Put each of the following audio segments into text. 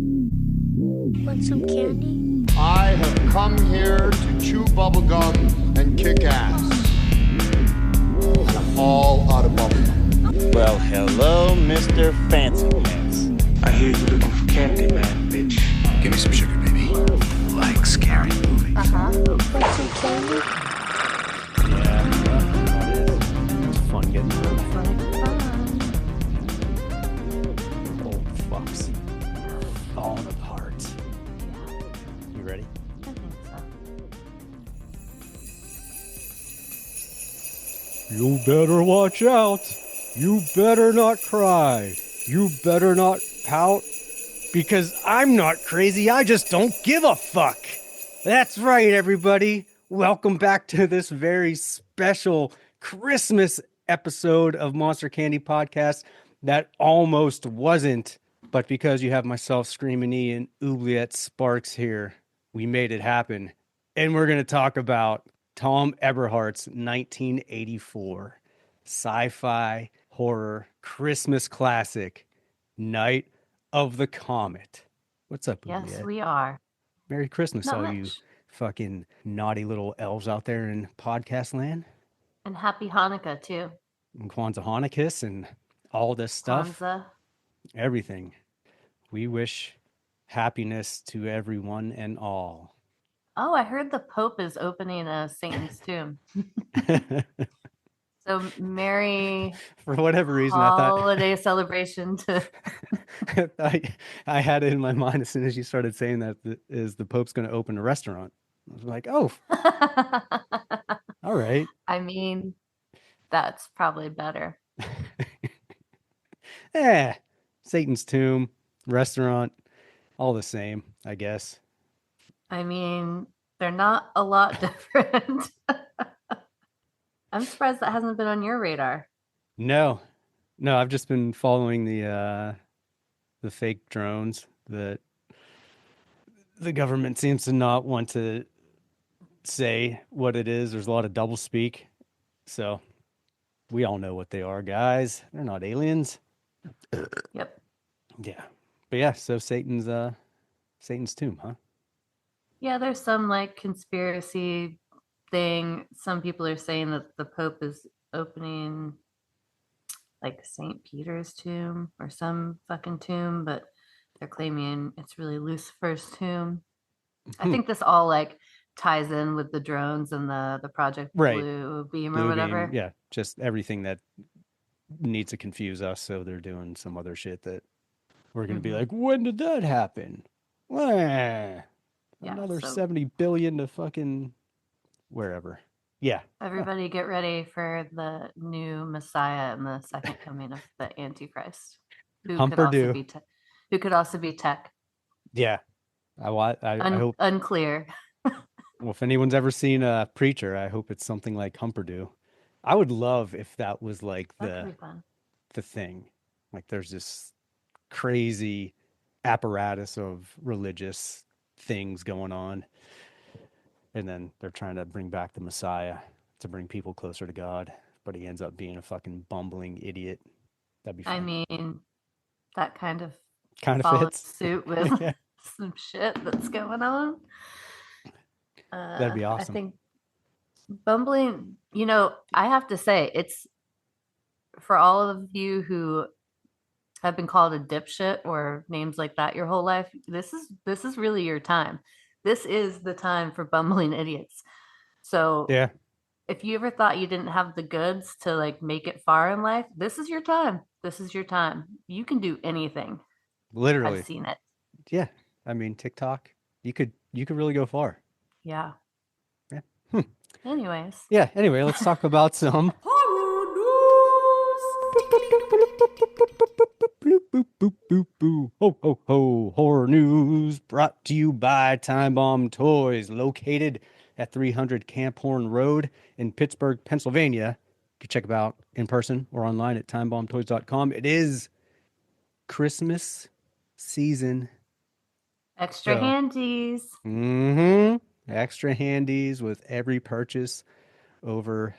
Want some candy? I have come here to chew bubblegum and kick ass. And I'm all out of bubblegum. Well, hello, Mr. Fancy Pants. I hear you looking for candy, man, bitch. Give me some sugar, baby. Like scary movies. Want some candy? Yeah, it's fun getting old fucks falling apart. You ready? I think so. You better watch out. You better not cry. You better not pout. Because I'm not crazy. I just don't give a fuck. That's right, everybody. Welcome back to this very special Christmas episode of Monster Candy Podcast that almost wasn't. But because you have myself, Screaming E, and Oubliette Sparks here, we made it happen. And we're going to talk about Thom Eberhardt's 1984 sci-fi horror Christmas classic, Night of the Comet. What's up, Yes, Oubliette? we are. Merry Christmas, Not all much. you fucking naughty little elves out there in podcast land. And happy Hanukkah, too. And Kwanzaa Hanukkah and all this stuff. Kwanzaa. Everything. We wish happiness to everyone and all. Oh, I heard the Pope is opening a Satan's tomb. So merry For whatever reason, I holiday celebration to... I had it in my mind as soon as you started saying that is the Pope's going to open a restaurant. I was like, oh, all right. I mean, that's probably better. Satan's tomb, restaurant, all the same, I guess. I mean, they're not a lot different. I'm surprised that hasn't been on your radar. No, I've just been following the fake drones that the government seems to not want to say what it is. There's a lot of doublespeak. So we all know what they are, guys. They're not aliens. Yep. Yeah. But yeah, so Satan's tomb, huh? Yeah, there's some like conspiracy thing. Some people are saying that the Pope is opening like St. Peter's tomb or some fucking tomb, but they're claiming it's really Lucifer's tomb. I think this all like ties in with the drones and the Project Right. Blue Beam or Blue whatever. beam, yeah, just everything that needs to confuse us. So they're doing some other shit that we're going to be like, when did that happen? Wah. Yeah, Another so- 70 billion to fucking wherever. Yeah. Everybody get ready for the new Messiah and the second coming of the Antichrist. Who Humperdoo. could also be tech. Yeah. I hope, Unclear. well, if anyone's ever seen a Preacher, I hope it's something like Humperdoo. I would love if that was like That could be fun. the thing. Like there's this crazy apparatus of religious things going on. And then they're trying to bring back the Messiah to bring people closer to God. But he ends up being a fucking bumbling idiot. That'd be fun. I mean, that kind of Follows follows fits. suit with Yeah. some shit that's going on. That'd be awesome. I think bumbling, I have to say, it's for all of you who have been called a dipshit or names like that your whole life, this is really your time. This is the time for bumbling idiots. So Yeah. if you ever thought you didn't have the goods to like make it far in life, this is your time. This is your time. You can do anything. Literally. I've seen it. Yeah. I mean, TikTok, you could really go far. Yeah. Yeah. Anyways. Yeah. Anyway, let's talk about some Bloop, boop, boop, boop, boo. Ho, ho, ho. Horror news brought to you by Time Bomb Toys, located at 300 Camp Horn Road in Pittsburgh, Pennsylvania. You can check them out in person or online at timebombtoys.com. It is Christmas season. Extra So- handies. Extra handies with every purchase over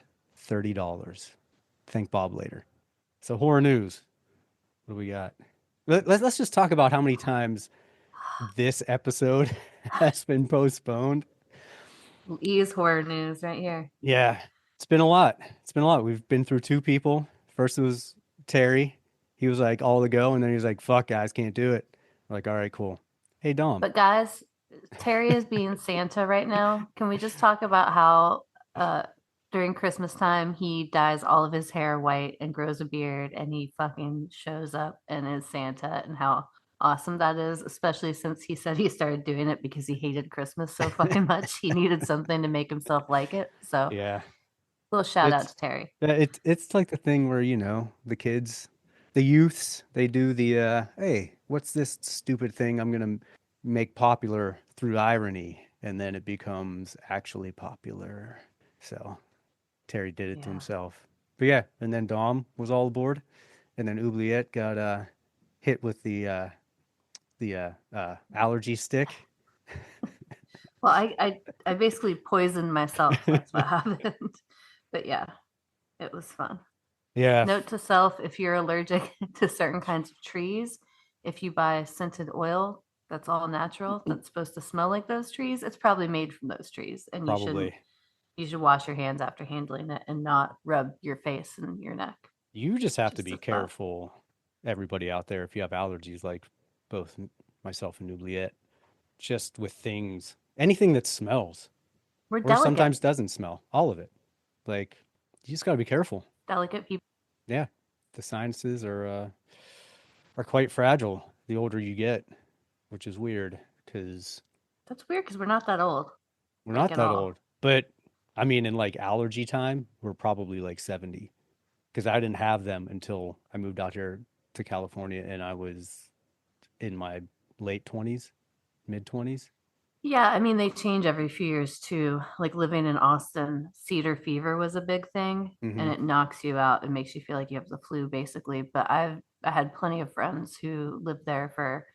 $30. thank Bob later. So horror news. What do we got? Let's just talk about how many times this episode has been postponed. Ease horror news right here. Yeah, it's been a lot. It's been a lot. We've been through two people. First it was Terry. He was like all to go, and then he was like, "Fuck, guys, can't do it." We're like, all right, cool. Hey, Dom. But guys, Terry is being Santa right now. Can we just talk about how during Christmas time he dyes all of his hair white and grows a beard and he fucking shows up and is Santa, and how awesome that is, especially since he said he started doing it because he hated Christmas so fucking much. He needed something to make himself like it. So Yeah, little shout out it's to Terry. it's like the thing where the kids, the youths, they do the hey, what's this stupid thing I'm gonna make popular through irony, and then it becomes actually popular. So Terry did it to Yeah. himself. But yeah, and then Dom was all aboard, and then Oubliette got hit with the allergy stick. Well, I basically poisoned myself. That's what happened. But yeah, it was fun. Yeah. Note to self, if you're allergic to certain kinds of trees, if you buy scented oil that's all natural, that's supposed to smell like those trees, it's probably made from those trees. And Probably. you should wash your hands after handling it and not rub your face and your neck. You just have to Just be a thought. careful, everybody out there, if you have allergies, like both myself and Oubliette, just with things, anything that smells We're or delicate. sometimes doesn't smell, all of it. Like, you just got to be careful. Delicate people. Yeah, the sinuses are quite fragile the older you get, which is weird because That's weird because we're not that old. we're Like, not at that all. old. But I mean, in like allergy time, we're probably like 70 because I didn't have them until I moved out here to California and I was in my late 20s, mid 20s. Yeah, I mean, they change every few years too. Like living in Austin, cedar fever was a big thing, and Mhm. it knocks you out and makes you feel like you have the flu, basically. But I had plenty of friends who lived there for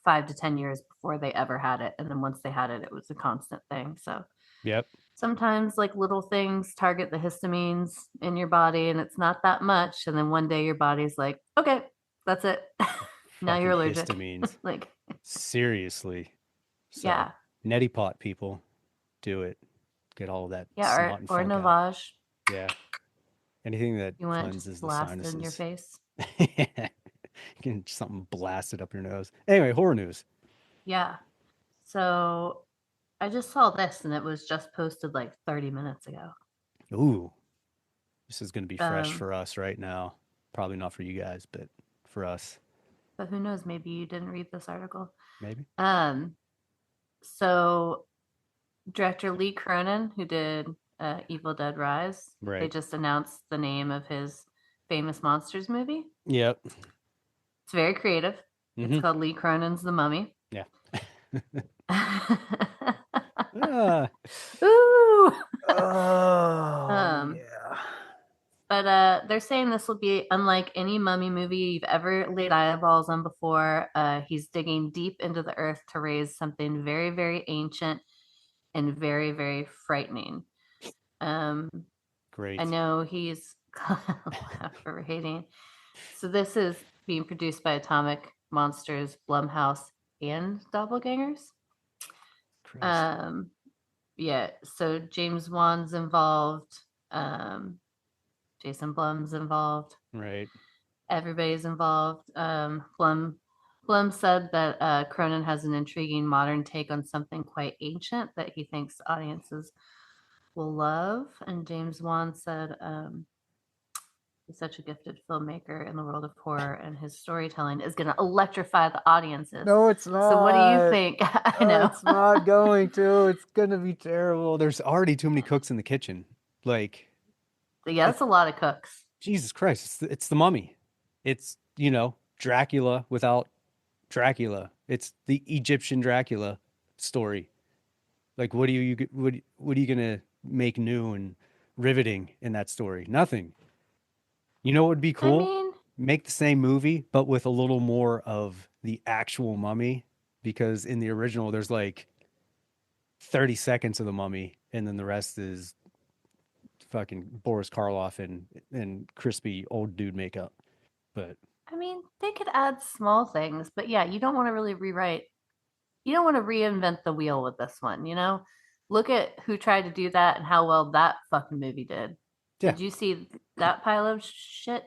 5 to 10 years before they ever had it, and then once they had it, it was a constant thing. So Yep. sometimes, like little things target the histamines in your body, and it's not that much, and then one day your body's like, okay, that's it. Now you're Fucking allergic. histamines. Like, Seriously. So, yeah, neti pot people, do it. Get all of that yeah, snot and or funk out. Navage. Yeah. Anything that You want it cleanses just the blasted sinuses. in your face? You can something blasted up your nose. Anyway, horror news. Yeah. So I just saw this and it was just posted like 30 minutes ago. Ooh, this is going to be fresh Um, for us right now. Probably not for you guys, but for us, But who knows? Maybe you didn't read this article. maybe. So director Lee Cronin, who did Evil Dead Rise, they Right. just announced the name of his famous monsters movie. Yep. It's very creative. It's Mhm. called Lee Cronin's The Mummy. Yeah. Ooh. Oh, yeah. But they're saying this will be unlike any mummy movie you've ever laid eyeballs on before. He's digging deep into the earth to raise something very, very ancient and very, very frightening. Great. I know he's for hating. So this is being produced by Atomic Monsters, Blumhouse, and Doppelgangers. Christ. Yeah. So James Wan's involved. Jason Blum's involved. Right. Everybody's involved. Blum said that Cronin has an intriguing modern take on something quite ancient that he thinks audiences will love. And James Wan said he's such a gifted filmmaker in the world of horror, and his storytelling is going to electrify the audiences. No, it's not. So what do you think? I know. It's not going to. It's going to be terrible. There's already too many cooks in the kitchen. Like, Yeah, that's a lot of cooks. Jesus Christ, it's the Mummy. It's, Dracula without Dracula. It's the Egyptian Dracula story. Like, what are you going to make new and riveting in that story? Nothing. You know what would be cool? I mean, Make the same movie, but with a little more of the actual Mummy, because in the original there's like 30 seconds of the Mummy and then the rest is fucking Boris Karloff and crispy old dude makeup. But I mean, they could add small things, but yeah, you don't want to really rewrite. You don't want to reinvent the wheel with this one, you know? Look at who tried to do that and how well that fucking movie did. yeah. Did you see that pile of shit?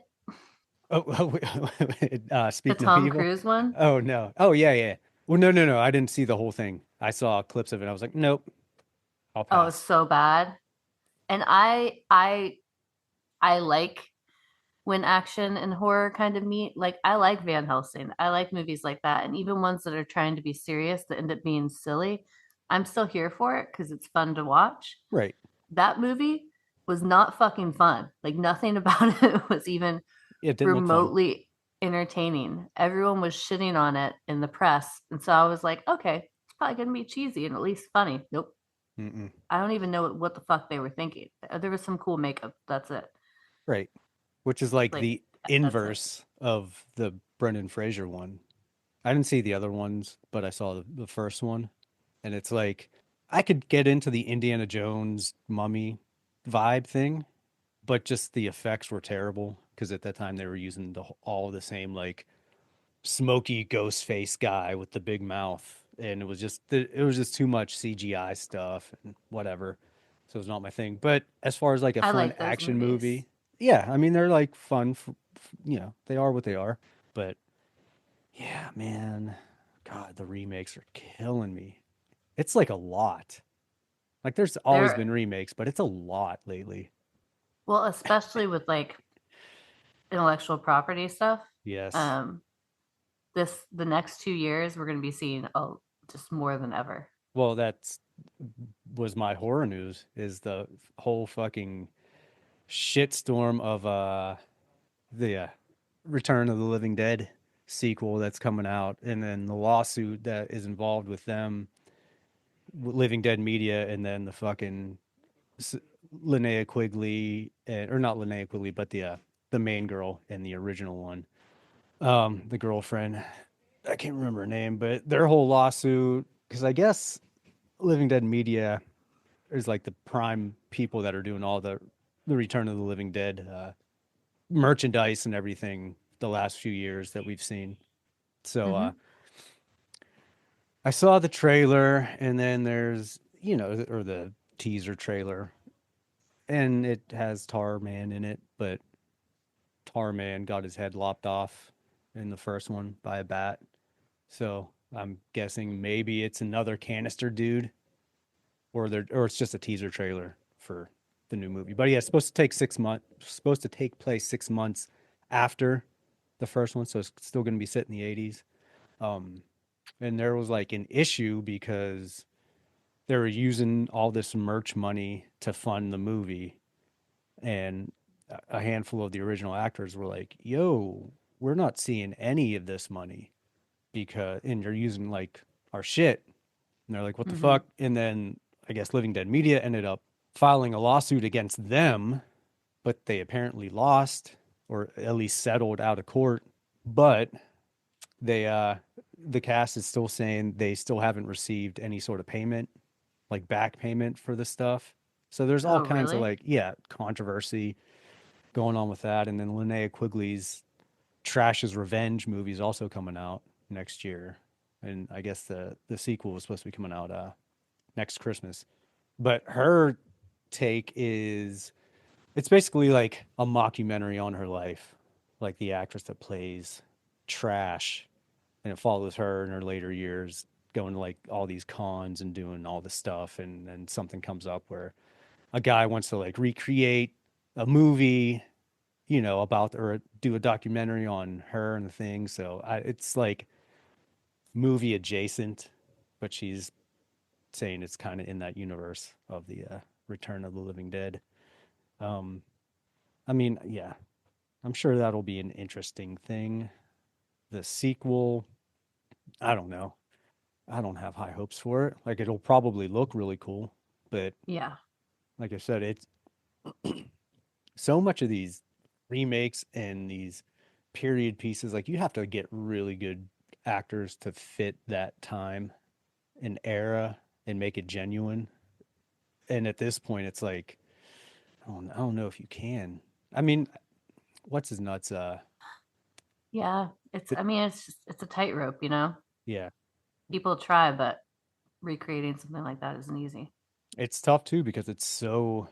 Oh, The speaking of Tom evil. Cruise one? Oh no. Oh yeah, yeah. Well, no. I didn't see the whole thing. I saw clips of it. I was like, nope, I'll Oh, it's pass. so bad. And I like when action and horror kind of meet. Like I like Van Helsing. I like movies like that. And even ones that are trying to be serious that end up being silly. I'm still here for it because it's fun to watch. Right. That movie was not fucking fun. Like nothing about it was even It didn't look fun. remotely entertaining. Everyone was shitting on it in the press. And so I was like, okay, it's probably going to be cheesy and at least funny. Nope. Mm-mm. I don't even know what the fuck they were thinking. There was some cool makeup. That's it. Right. Which is like Like, the that's it. inverse of the Brendan Fraser one. I didn't see the other ones, but I saw the first one. And it's like, I could get into the Indiana Jones mummy vibe thing, but just the effects were terrible because at that time they were using all the same, like, smoky ghost face guy with the big mouth. And it was just too much CGI stuff and whatever. So it's not my thing. But as far as like a I fun like those action movies. movie, yeah, I mean, they're like fun, they are what they are. But yeah, man, God, the remakes are killing me. It's like a lot. Like there's always They're been remakes, but it's a lot lately. well, especially with like intellectual property stuff. Yes. Um, the next 2 years we're going to be seeing just more than ever. Well, that's was my horror news is the whole fucking shitstorm of the Return of the Living Dead sequel that's coming out, and then the lawsuit that is involved with them, Living Dead Media, and then the fucking S- Linnea Quigley, or not Linnea Quigley, but the main girl in the original one, the girlfriend. I can't remember her name, but their whole lawsuit, because I guess Living Dead Media is like the prime people that are doing all the Return of the Living Dead merchandise and everything the last few years that we've seen. So Mm-hmm. I saw the trailer, and then there's or the teaser trailer, and it has Tar Man in it, but Tar Man got his head lopped off in the first one by a bat. So I'm guessing maybe it's another canister dude, or it's just a teaser trailer for the new movie. But yeah, it's supposed to take 6 months. Supposed to take place 6 months after the first one, so it's still going to be set in the 80s. Um, and there was like an issue because they were using all this merch money to fund the movie, and a handful of the original actors were like, "Yo, we're not seeing any of this money and you're using like our shit." And they're like, "What the Mm-hmm. fuck?" And then I guess Living Dead Media ended up filing a lawsuit against them, but they apparently lost or at least settled out of court. But they the cast is still saying they still haven't received any sort of payment, like back payment for the stuff. So there's all Oh, kinds of really? like, yeah, controversy going on with that. And then Linnea Quigley's Trash's Revenge movie is also coming out next year. And I guess the sequel was supposed to be coming out next Christmas. But her take is it's basically like a mockumentary on her life, like the actress that plays Trash, and it follows her in her later years going to like all these cons and doing all this stuff, and then something comes up where a guy wants to like recreate a movie, about or do a documentary on her and the thing. So it's like movie adjacent, but she's saying it's kind of in that universe of the Return of the Living Dead. Um, I mean, yeah, I'm sure that'll be an interesting thing. The sequel, I don't know. I don't have high hopes for it. Like it'll probably look really cool, but Yeah. like I said, it's so much of these remakes and these period pieces, like you have to get really good actors to fit that time and era and make it genuine. And at this point, it's like I don't know if you can. I mean, what's his nuts? Yeah, it's. I mean, it's a tightrope, you know. Yeah, People try, but recreating something like that isn't easy. it's tough too because it's so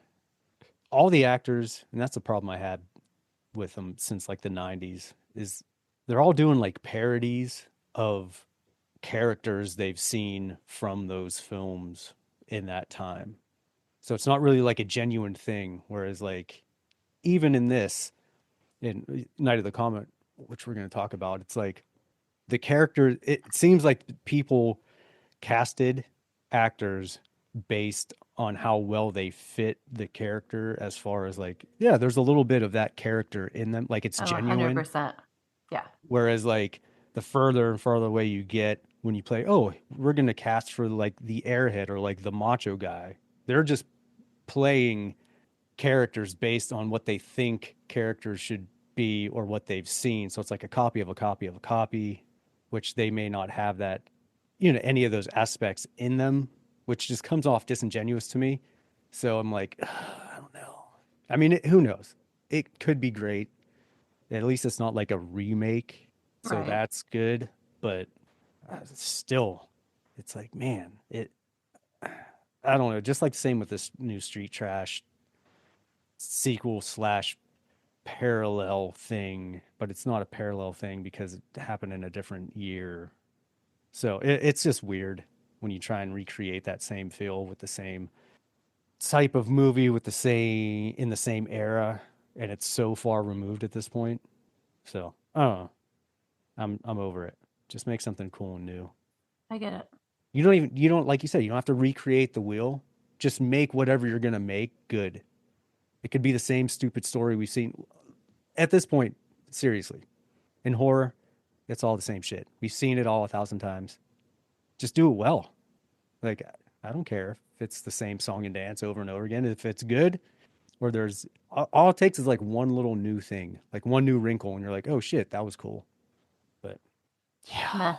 all the actors, and that's the problem I had with them since like the 90s is they're all doing like parodies of characters they've seen from those films in that time. So it's not really like a genuine thing. Whereas like even in this, in Night of the Comet, which we're going to talk about, it's like the character. It seems like people casted actors based on how well they fit the character. As far as like, yeah, there's a little bit of that character in them, like it's Oh, genuine. 100%. Yeah. Whereas like the further and farther away you get when you play, oh, we're gonna cast for like the airhead or like the macho guy. They're just playing characters based on what they think characters should be or what they've seen. So it's like a copy of a copy of a copy, which they may not have that, any of those aspects in them, which just comes off disingenuous to me. So I'm like, I don't know. I mean, who knows? It could be great. At least it's not like a remake, so Right. that's good. But still, it's like, man, I don't know. Just like the same with this new Street Trash sequel slash parallel thing, but it's not a parallel thing because it happened in a different year. So it's just weird when you try and recreate that same feel with the same type of movie with the same in the same era, and it's so far removed at this point. So I don't know. I'm over it. Just make something cool and new. I get it. You don't like you said, you don't have to recreate the wheel. Just make whatever you're gonna make good. It could be the same stupid story we've seen at this point, seriously. In horror, it's all the same shit. We've seen it all 1,000 times. Just do it well. Like I don't care if it's the same song and dance over and over again. If it's good, or there's all it takes is like one little new thing, like one new wrinkle, and you're like, oh shit, that was cool. But yeah, Meh.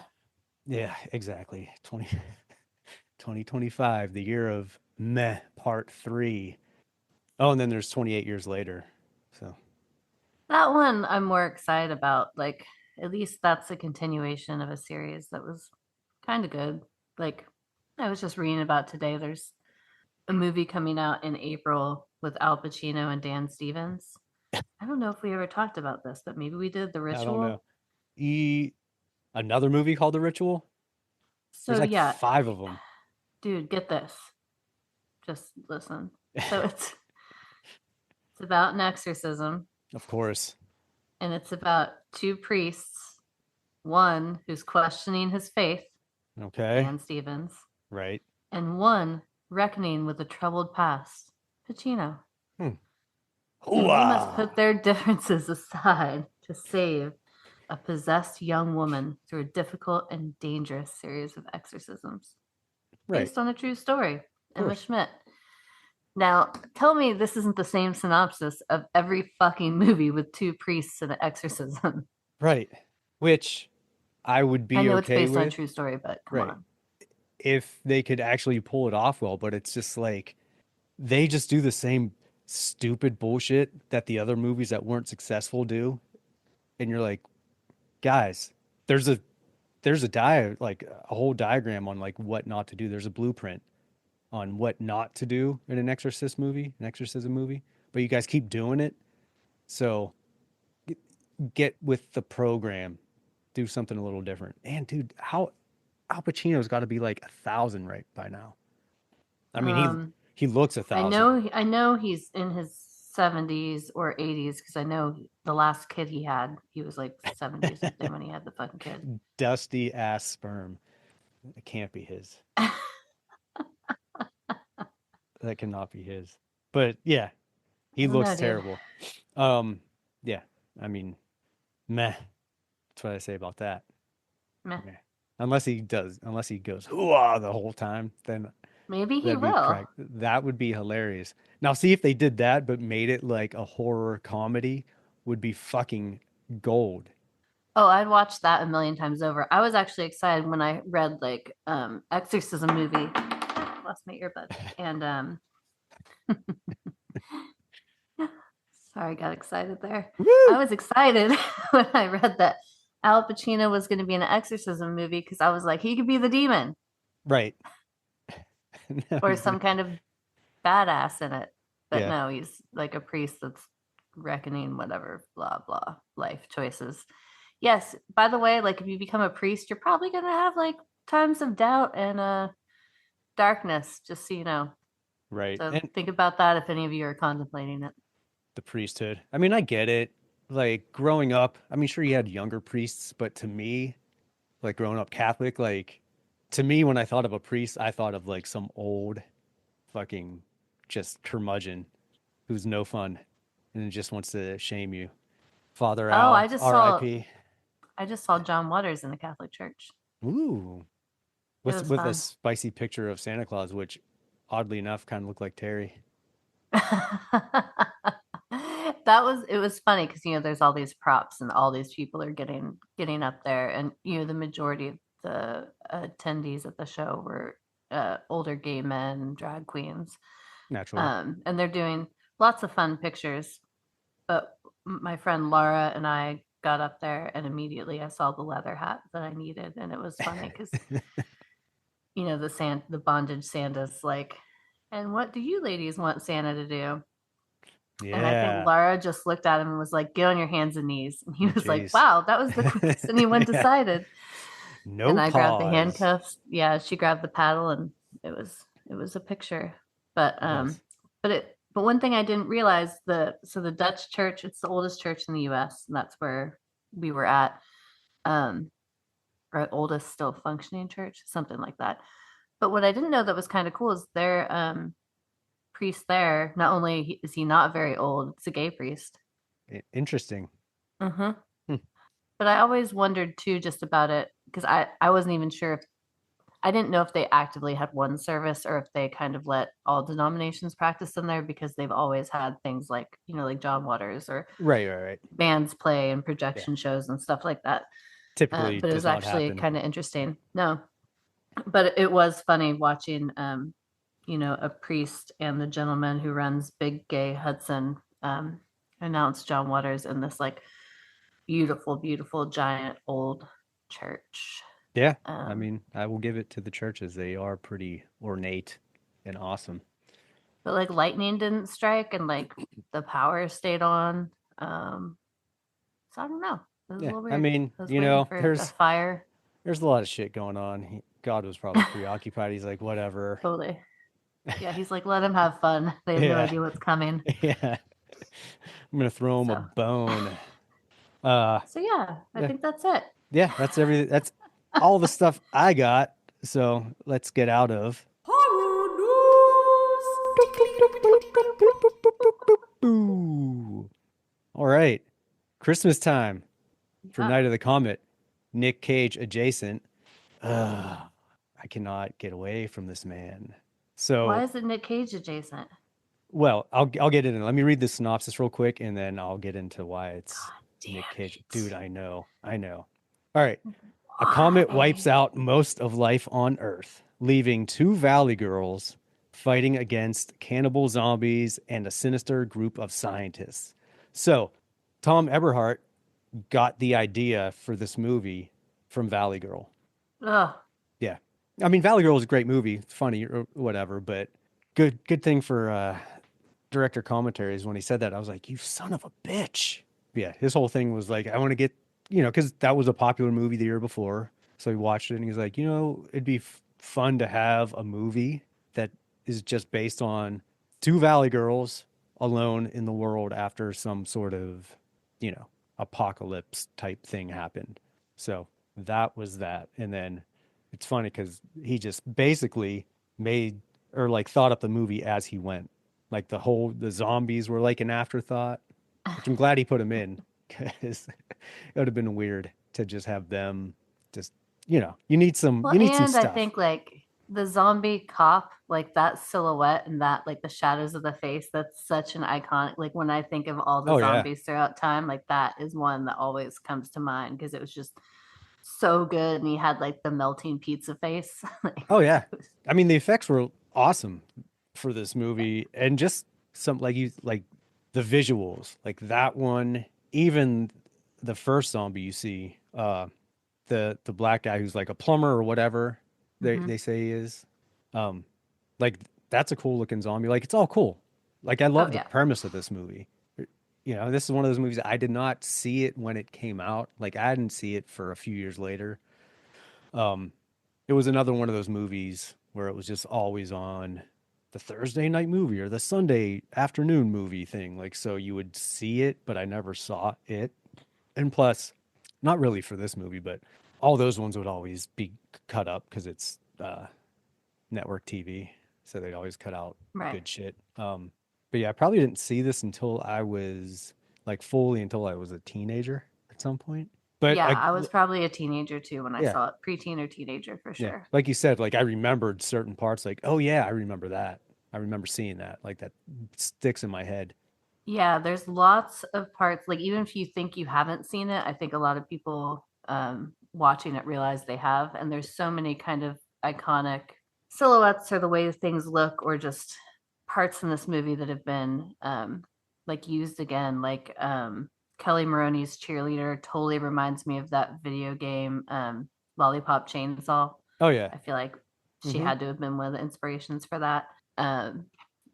yeah, exactly. 2025, the year of meh part 3. Oh, and then there's 28 years later. So That one I'm more excited about. Like, at least that's a continuation of a series that was kind of good. Like, I was just reading about today. There's a movie coming out in April with Al Pacino and Dan Stevens. I don't know if we ever talked about this, but maybe we did. The I don't know. Ritual. Another movie called The Ritual. There's So like yeah, 5 of them. dude, get this. Just listen. So it's about an exorcism, Of course. and it's about two priests, one who's questioning his faith, Okay. Dan Stevens, Right. and one reckoning with a troubled past, Pacino. And they must put their differences aside to save a possessed young woman through a difficult and dangerous series of exorcisms. Right. Based on a true story. Emma course. Schmidt. Now, tell me this isn't the same synopsis of every fucking movie with two priests and an exorcism. Right. Which I would be I know okay it's based on a with true story, but come Right. on. if they could actually pull it off well, but it's just like they just do the same stupid bullshit that the other movies that weren't successful do. And you're like, guys, there's a like a whole diagram on like what not to do. There's a blueprint on what not to do in an exorcism movie, but you guys keep doing it. So get with the program, do something a little different. And dude, how Al Pacino's got to be like 1,000 right by now. I mean, he looks 1,000. I know he's in his 70s or 80s because I know the last kid he had, he was like 70 or something when he had the fucking kid. Dusty ass sperm. It can't be his. That cannot be his. But yeah, he looks terrible. Yeah, I mean, meh. That's what I say about that. Meh. Unless he goes hoo-ah the whole time, then maybe he will. That would be hilarious. Now, see if they did that, but made it like a horror comedy, would be fucking gold. Oh, I'd watch that a million times over. I was actually excited when I read like exorcism movie. I lost my earbud. And Sorry, I got excited there. Woo! I was excited when I read that Al Pacino was going to be in an exorcism movie because I was like, he could be the demon Right. No, or he's some like, kind of badass in it. But yeah. no, he's like a priest that's reckoning whatever, blah, blah, life choices. Yes, by the way, like if you become a priest, you're probably going to have like times of doubt and darkness, just so you know. Right. So And think about that if any of you are contemplating it. the priesthood. I mean, I get it. Like growing up, I mean, sure you had younger priests, but to me, like growing up Catholic, like to me, when I thought of a priest, I thought of like some old fucking just curmudgeon who's no fun and just wants to shame you. Father Oh, Al, R.I.P. I just saw John Waters in the Catholic Church. Ooh, It with was a fun. spicy picture of Santa Claus, which oddly enough kind of looked like Terry. It was funny because there's all these props and all these people are getting up there, and the majority of the attendees at the show were older gay men, drag queens, Naturally. and they're doing lots of fun pictures. But my friend Laura and I got up there, and immediately I saw the leather hat that I needed, and it was funny because the bondage Santa's like, and what do you ladies want Santa to do? And I think Yeah. Laura just looked at him and was like, get on your hands and knees. And he Oh, was like, jeez. wow, that was the quickest anyone Yeah. decided. No And I grabbed the pause. handcuffs. Yeah, she grabbed the paddle and it was a picture. But Nice. but one thing I didn't realize, the Dutch church, it's the oldest church in the US, and that's where we were at. Our oldest still functioning church, something like that. But what I didn't know that was kind of cool is their priest there, not only is he not very old, it's a gay priest. Interesting. Hmm. Hmm. But I always wondered too, just about it, because I wasn't even sure if I didn't know if they actively had one service or if they kind of let all denominations practice in there because they've always had things like, like John Waters or Right. bands play and Yeah. projection shows and stuff like that. Typically But it does was not actually happen. kind of interesting. No, but it was funny watching, a priest and the gentleman who runs Big Gay Hudson announce John Waters in this like beautiful, beautiful, giant old church. Yeah. I Um, mean, I will give it to the churches. They are pretty ornate and awesome. but like lightning didn't strike and like the power stayed on. So I don't know. It was a Yeah. little I weird. mean, I was waiting for a fire. there's a lot of shit going on. God was probably preoccupied. He's like, whatever. Totally. Yeah, he's like, let him have fun. They have no Yeah. idea what's coming. Yeah. I'm gonna throw him a So, bone. Uh so yeah, I yeah, think that's it. yeah, that's all the stuff I got. So let's get out of Boo. All right. Christmas time for Yeah. Night of the Comet. Nick Cage adjacent. I cannot get away from this man. Why So, is it Nick Cage adjacent? well, I'll get into it. Let me read the synopsis real quick, and then I'll get into why it's God Nick damn Cage. it. Dude, I know. All right. A comet wipes Why? out most of life on Earth, leaving two valley girls fighting against cannibal zombies and a sinister group of scientists. So, Thom Eberhardt got the idea for this movie from Valley Girl. Ugh. Yeah. I mean, Valley Girl is a great movie. It's funny or whatever, but good thing for director commentaries when he said that. I was like, you son of a bitch. Yeah. His whole thing was like, I want to get, because that was a popular movie the year before. So he watched it and he's like, it'd be fun to have a movie that is just based on two Valley Girls alone in the world after some sort of, apocalypse type thing happened. So that was that. And then it's funny because he just basically made or like thought up the movie as he went. Like the zombies were like an afterthought, which I'm glad he put them in because it would have been weird to just have them just, Well, you need some and I stuff. think like the zombie cop, like that silhouette and that like the shadows of the face, that's such an iconic. Like when I think of all the Oh yeah. zombies throughout time, like that is one that always comes to mind because it was just so good, and he had like the melting pizza face. Like, Oh yeah. I mean, the effects were awesome for this movie and just some like the visuals, like that one, even the first zombie you see, the black guy who's like a plumber or whatever they say he is, um, like that's a cool looking zombie. Like it's all cool. Like I Oh love the yeah. premise of this movie. You know, this is one of those movies I did not see it when it came out. Like I didn't see it for a few years later. Um, it was another one of those movies where it was just always on the Thursday night movie or the Sunday afternoon movie thing. Like, so you would see it, but I never saw it. And plus, not really for this movie, but all those ones would always be cut up because it's network TV. So they'd always cut out Right. good shit. But yeah, I probably didn't see this until I was like fully until I was a teenager at some point. But Yeah, I was probably a teenager too when I yeah. saw it, preteen or teenager for Yeah, sure. like you said, like I remembered certain parts, like, oh yeah, I remember that. I remember seeing that. Like that sticks in my head. Yeah, there's lots of parts, like even if you think you haven't seen it, I think a lot of people watching it realize they have. And there's so many kind of iconic silhouettes or the way things look, or just parts in this movie that have been like used again. Like Kelly Maroney's cheerleader totally reminds me of that video game Lollipop Chainsaw. Oh yeah. I feel like she Mhm. had to have been one of the inspirations for that. And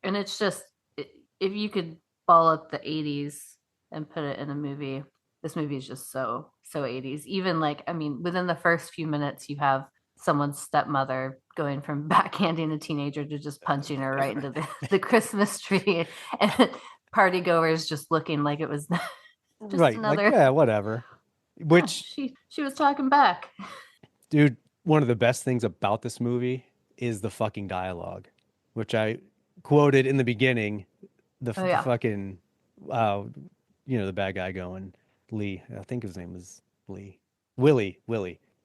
it's just, if you could ball up the 80s and put it in a movie, this movie is just so 80s. Even like, I mean, within the first few minutes, you have someone's stepmother going from backhanding a teenager to just punching her right into the Christmas tree, and party goers just looking like it was just Right. Like, another. yeah, whatever. Which, she was talking back. dude, one of the best things about this movie is the fucking dialogue, which I quoted in the beginning. The Oh, yeah. fucking, the bad guy going, Lee. I think his name is Lee. Willie.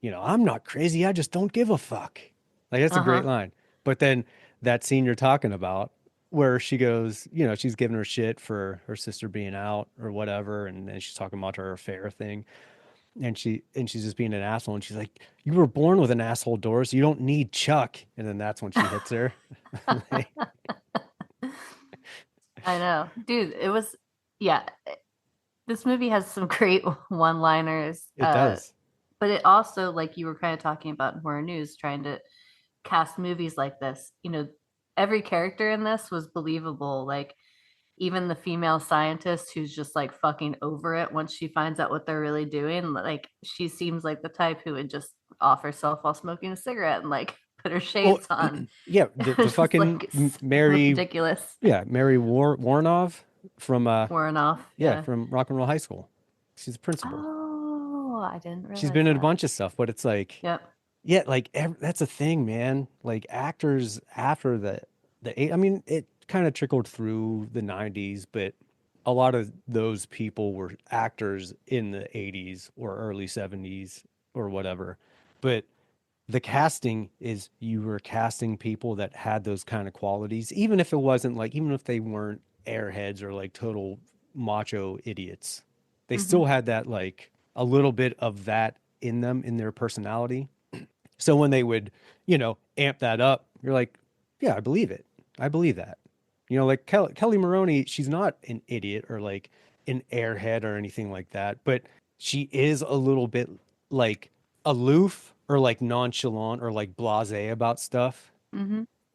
I'm not crazy. I just don't give a fuck. Like that's a great line. But then that scene you're talking about, where she goes, she's giving her shit for her sister being out or whatever, and then she's talking about her affair thing, and she's just being an asshole, and she's like, "You were born with an asshole, Doris. You don't need Chuck." And then that's when she hits her. I know, dude. It was, yeah. This movie has some great one-liners. It does. But it also, like you were kind of talking about in horror news, trying to cast movies like this. Every character in this was believable. Like even the female scientist who's just like fucking over it once she finds out what they're really doing. Like she seems like the type who would just off herself while smoking a cigarette and like put her shades on. Yeah, the fucking like, Mary, ridiculous. Yeah, Mary Warnoff from Warnoff. Yeah, from Rock and Roll High School. She's the principal. Oh, I didn't realize She's been in a that. bunch of stuff, but it's like, Yep. yeah, like that's a thing, man. Like actors after I mean, it kind of trickled through the 90s, but a lot of those people were actors in the 80s or early 70s or whatever. But the casting is you were casting people that had those kind of qualities, even if it wasn't like, even if they weren't airheads or like total macho idiots, they still had that, like a little bit of that in them, in their personality. So when they would, amp that up, you're like, yeah, I believe it. I believe that. Like Kelly Maroney, she's not an idiot or like an airhead or anything like that, but she is a little bit like aloof or like nonchalant or like blasé about stuff.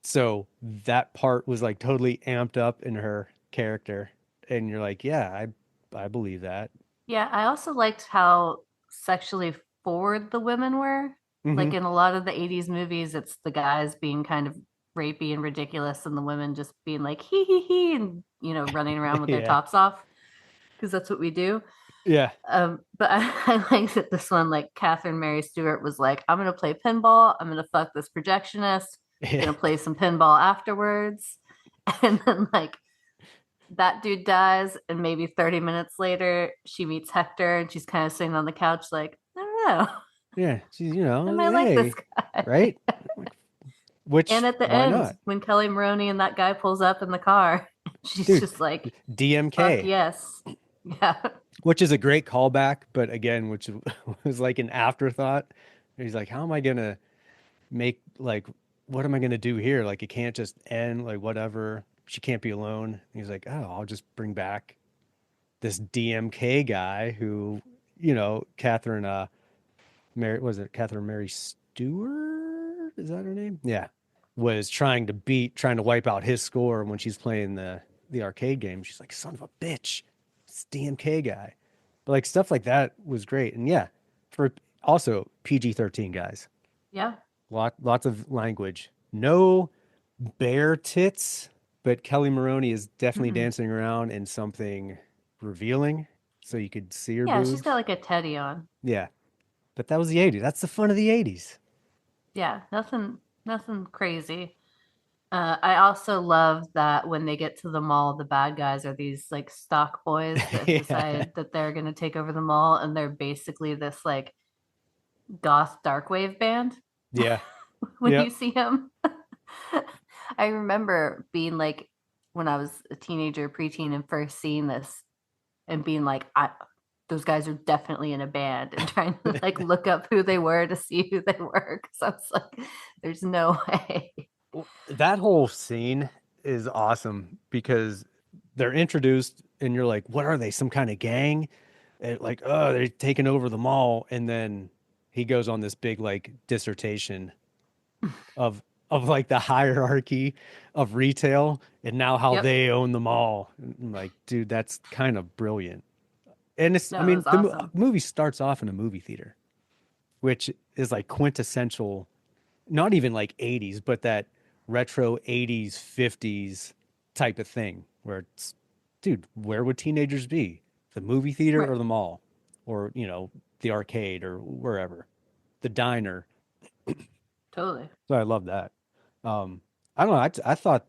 So that part was like totally amped up in her character. And you're like, yeah, I believe that. Yeah, I also liked how sexually forward the women were. Like in a lot of the 80s movies, it's the guys being kind of rapey and ridiculous, and the women just being like, hee, and, running around with their Yeah. tops off, because that's what we do. Yeah. But I liked that this one, like Catherine Mary Stewart was like, I'm going to play pinball. I'm going to fuck this projectionist. I'm going to play some pinball afterwards. And then, like, that dude dies, and maybe 30 minutes later she meets Hector, and she's kind of sitting on the couch like, I don't know, Yeah, she's I might like this guy, right? Which, and at the why end not? when Kelly Maroney and that guy pulls up in the car, she's Dude, just like, DMK. fuck yes. Yeah. Which is a great callback, but again, which was like an afterthought. He's like, how am I gonna make, like, what am I gonna do here? Like, it can't just end, like, whatever. she can't be alone. And he's like, oh, I'll just bring back this DMK guy who, Catherine, Mary, was it Catherine Mary Stewart? Is that her name? Yeah. Was trying to wipe out his score when she's playing the arcade game. She's like, son of a bitch, it's DMK guy. But like stuff like that was great. And yeah, for also PG-13 guys. Yeah. Lots of language. No bare tits, but Kelly Maroney is definitely dancing around in something revealing, so you could see her Yeah, boobs. she's got like a teddy on. Yeah, but that was the '80s. That's the fun of the '80s. Yeah, nothing crazy. I also love that when they get to the mall, the bad guys are these like stock boys that Yeah. decide that they're going to take over the mall, and they're basically this like goth dark wave band. Yeah. When Yep. you see them, I remember being like, when I was a teenager, preteen, and first seeing this, and being like, those guys are definitely in a band, and trying to like look up who they were to see who they were, because I was like, there's no way. That whole scene is awesome because they're introduced and you're like, what are they? Some kind of gang? And like, oh, they're taking over the mall. And then he goes on this big like dissertation of like the hierarchy of retail and now how Yep. they own the mall. I'm like, dude, that's kind of brilliant. And it's, No, I it mean, was the awesome. movie starts off in a movie theater, which is like quintessential, not even like 80s, but that retro 80s, 50s type of thing where it's, dude, where would teenagers be? The movie theater Right. or the mall or, the arcade or wherever, the diner. Totally. So I love that. I don't know. I thought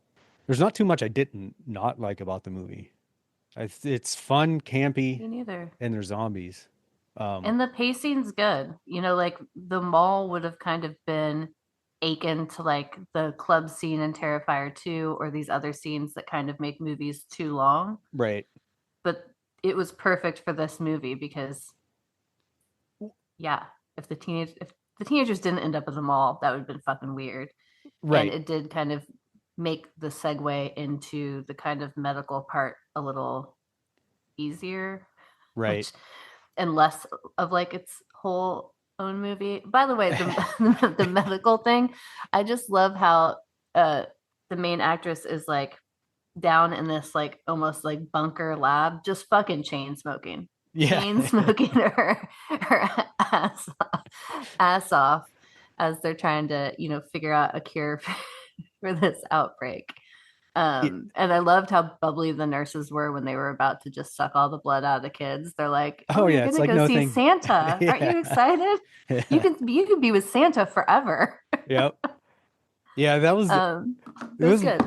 there's not too much I didn't not like about the movie. It's fun, Me campy, neither. and there's zombies. And the pacing's good. Like the mall would have kind of been akin to like the club scene in Terrifier 2 or these other scenes that kind of make movies too long. Right. But it was perfect for this movie because, yeah, if the teenagers didn't end up at the mall, that would have been fucking weird. Right. And it did kind of make the segue into the kind of medical part a little easier. Right. And less of like its whole own movie. By the way, the medical thing, I just love how the main actress is like down in this like almost like bunker lab, just fucking chain smoking. Yeah. Chain smoking her ass off as they're trying to, figure out a cure for this outbreak. And I loved how bubbly the nurses were when they were about to just suck all the blood out of the kids. They're like, Oh, you're yeah, it's gonna like, go no see thing. Santa. Yeah. Aren't you excited? Yeah. You can be with Santa forever. Yep. Yeah, that was It was good.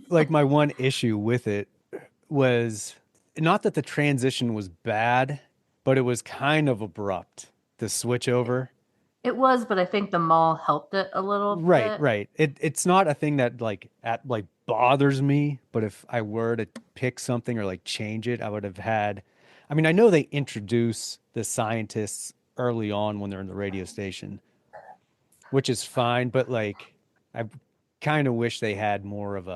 like my one issue with it was not that the transition was bad, but it was kind of abrupt. The switch over. It was, but I think the mall helped it a little Right, bit. right. It's not a thing that like bothers me, but if I were to pick something or like change it, I would have had. I mean, I know they introduce the scientists early on when they're in the radio station, which is fine, but like I kind of wish they had more of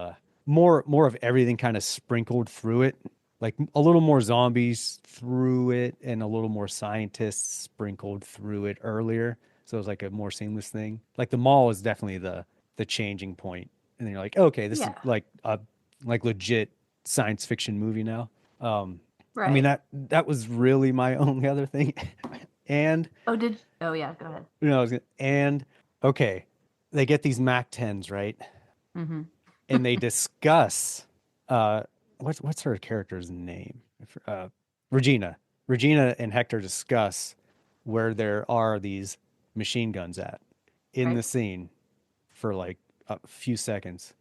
everything kind of sprinkled through it. Like a little more zombies through it and a little more scientists sprinkled through it earlier. So it was like a more seamless thing. Like the mall is definitely the changing point. And then you're like, okay, this is like a like legit science fiction movie now. Right. I mean that was really my only other thing. And oh yeah, go ahead. Okay, they get these Mac 10s, right? Mm-hmm. And they discuss what's her character's name? Regina. Regina and Hector discuss where there are these machine guns at in the scene for like a few seconds.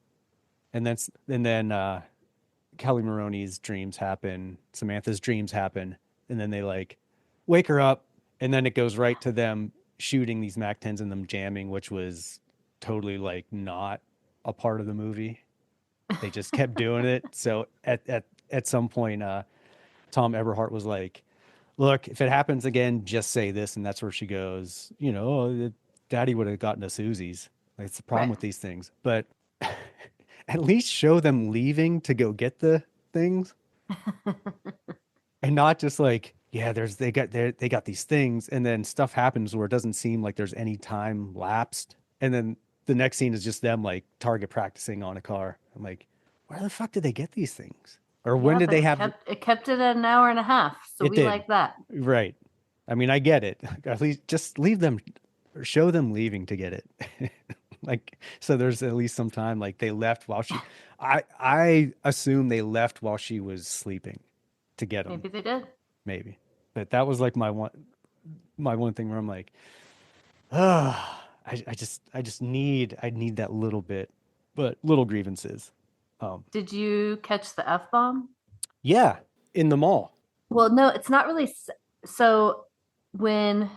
And then Kelly Maroney's dreams happen, Samantha's dreams happen, and then they like wake her up, and then it goes right to them shooting these Mac 10s and them jamming, which was totally like not a part of the movie. They just kept doing it. So at some point, Thom Eberhardt was like, look, if it happens again, just say this. And that's where she goes, Daddy would have gotten us Uzis. Like, it's the problem with these things. But at least show them leaving to go get the things, and not just like, yeah, they got these things, and then stuff happens where it doesn't seem like there's any time lapsed, and then the next scene is just them like target practicing on a car. I'm like, where the fuck did they get these things? Or when Yeah, did but they have it kept it at an hour and a half, so it we did. like that. Right. I mean, I get it. At least just leave them or show them leaving to get it. Like, so there's at least some time like they left while she I assume they left while she was sleeping to get them. Maybe they did. Maybe. But that was like my one thing where I'm like, I need that little bit, but little grievances. Did you catch the F-bomb? Yeah, in the mall. Well, no, it's not really. So when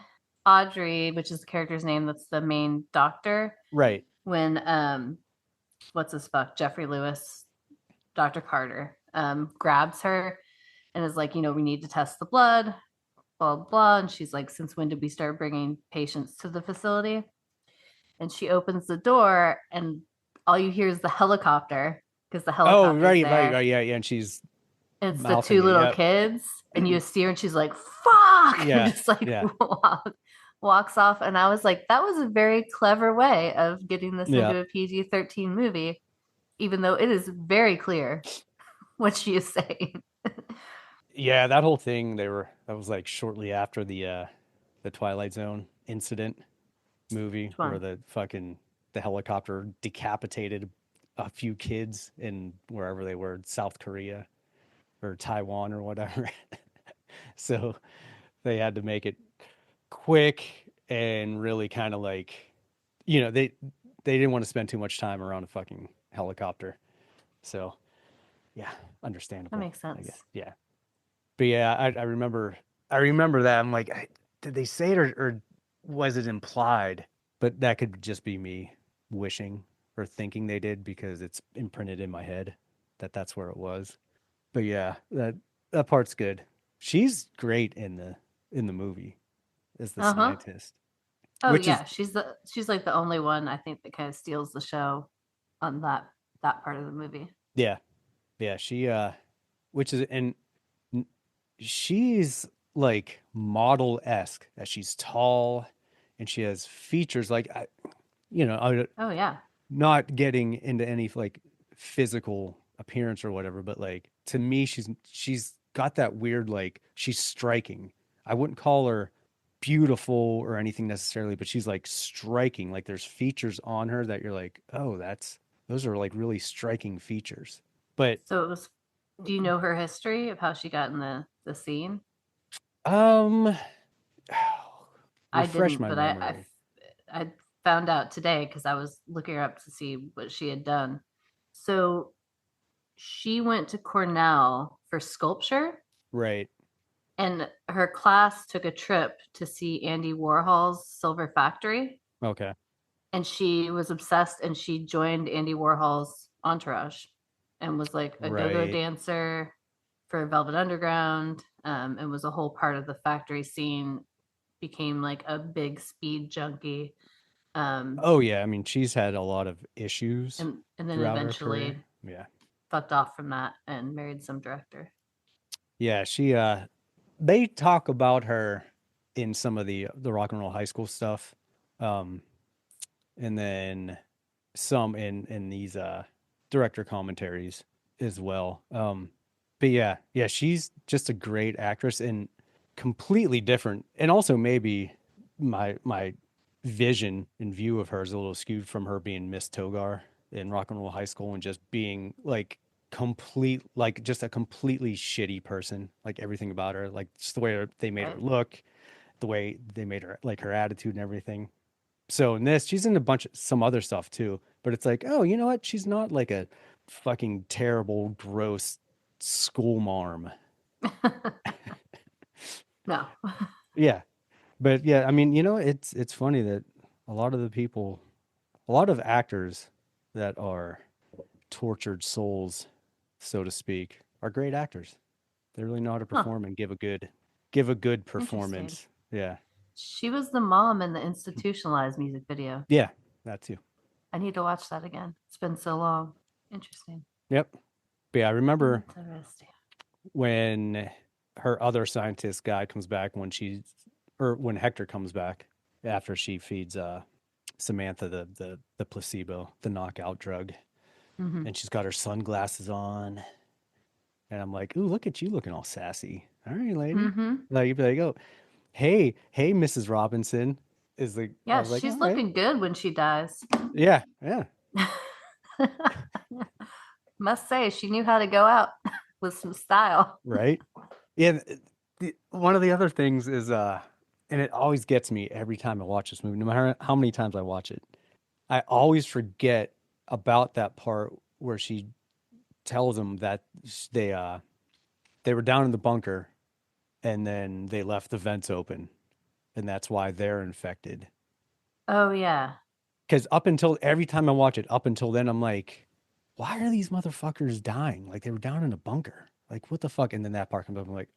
Audrey, which is the character's name, that's the main doctor, Right. when what's his fuck, Jeffrey Lewis, Dr. Carter, grabs her and is like, we need to test the blood, blah, blah, blah. And she's like, since when did we start bringing patients to the facility? And she opens the door and all you hear is the helicopter, because the helicopter. Oh, right. Yeah. And she's it's the mouthing two it, little yep. kids, and you see her, and she's like, "Fuck!" Yeah, and just like yeah. walks off. And I was like, that was a very clever way of getting this Yeah. into a PG-13 movie, even though it is very clear what she is saying. Yeah, that whole thing that was like shortly after the Twilight Zone incident movie Which one? where the helicopter decapitated a few kids in wherever they were, South Korea or Taiwan or whatever. So they had to make it quick and really kind of like, they didn't want to spend too much time around a fucking helicopter. So yeah, understandable. That makes I sense. guess. Yeah. But yeah, I remember that. I'm like, did they say it or was it implied? But that could just be me wishing or thinking they did because it's imprinted in my head that that's where it was. But yeah, that part's good. She's great in the movie as the scientist. Oh which yeah, is, she's like the only one I think that kind of steals the show on that part of the movie. yeah, she which is and she's like model-esque that she's tall and she has features like Oh yeah. not getting into any like physical appearance or whatever, but like to me she's got that weird, like she's striking. I wouldn't call her beautiful or anything necessarily, but she's like striking. Like there's features on her that you're like, oh, those are like really striking features. But So it was. Do you know her history of how she got in the scene? I I didn't, my but memory. I found out today because I was looking her up to see what she had done. So she went to Cornell for sculpture, Right. and her class took a trip to see Andy Warhol's Silver Factory, Okay. and she was obsessed, and she joined Andy Warhol's entourage and was like a go-go Right. dancer for Velvet Underground, and was a whole part of the factory scene, became like a big speed junkie. Oh yeah, I mean she's had a lot of issues And then throughout her eventually career. Yeah. fucked off from that and married some director. Yeah, she they talk about her in some of the rock and roll high school stuff. And then some in these director commentaries as well. But yeah, she's just a great actress and completely different. And also maybe my vision and view of her is a little skewed from her being Miss Togar in Rock and Roll High School and just being like just a completely shitty person. Like everything about her, like just the way they made her look, the way they made her, like her attitude and everything. So in this, she's in some other stuff too, but it's like, oh, you know what? She's not like a fucking terrible, gross school marm. No. Yeah. But yeah, I mean, it's funny that a lot of actors that are tortured souls, so to speak, are great actors. They really know how to perform and give a good performance. Yeah. She was the mom in the Institutionalized music video. Yeah, that too. I need to watch that again. It's been so long. Interesting. Yep. But yeah, I remember That's interesting. when her other scientist guy comes back when Hector comes back after she feeds Samantha the placebo, the knockout drug, Hmm. and she's got her sunglasses on, and I'm like, ooh, look at you looking all sassy. All right, lady. Hmm. Like you'd be like, oh, hey, Mrs. Robinson. I Yeah, was like, all she's right. looking good when she dies. Yeah, yeah. Must say, she knew how to go out with some style. Right. Yeah. One of the other things is, and it always gets me every time I watch this movie, no matter how many times I watch it, I always forget about that part where she tells them that they were down in the bunker and then they left the vents open and that's why they're infected. Oh yeah. Because up until every time I watch it, up until then, I'm like, why are these motherfuckers dying? Like they were down in a bunker. Like what the fuck? And then that part comes up. I'm like,